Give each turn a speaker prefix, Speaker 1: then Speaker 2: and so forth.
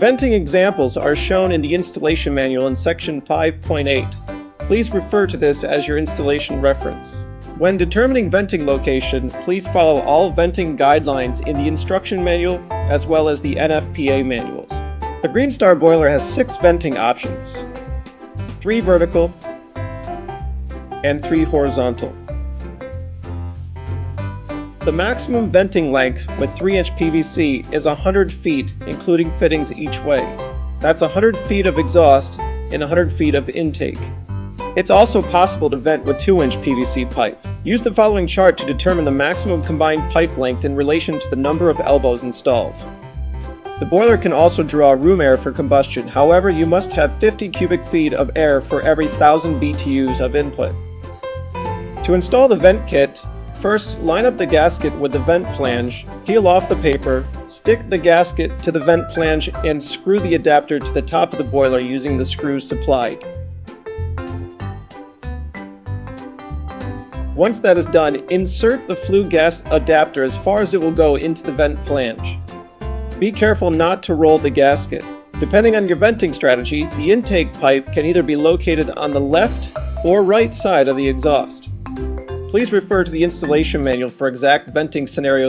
Speaker 1: Venting examples are shown in the installation manual in section 5.8. Please refer to this as your installation reference. When determining venting location, please follow all venting guidelines in the instruction manual as well as the NFPA manuals. The Greenstar boiler has 6 venting options, 3 vertical and 3 horizontal. The maximum venting length with 3-inch PVC is 100 feet, including fittings each way. That's 100 feet of exhaust and 100 feet of intake. It's also possible to vent with 2-inch PVC pipe. Use the following chart to determine the maximum combined pipe length in relation to the number of elbows installed. The boiler can also draw room air for combustion, however you must have 50 cubic feet of air for every 1,000 BTUs of input. To install the vent kit, first line up the gasket with the vent flange, peel off the paper, stick the gasket to the vent flange and screw the adapter to the top of the boiler using the screws supplied. Once that is done, insert the flue gas adapter as far as it will go into the vent flange. Be careful not to roll the gasket. Depending on your venting strategy, the intake pipe can either be located on the left or right side of the exhaust. Please refer to the installation manual for exact venting scenarios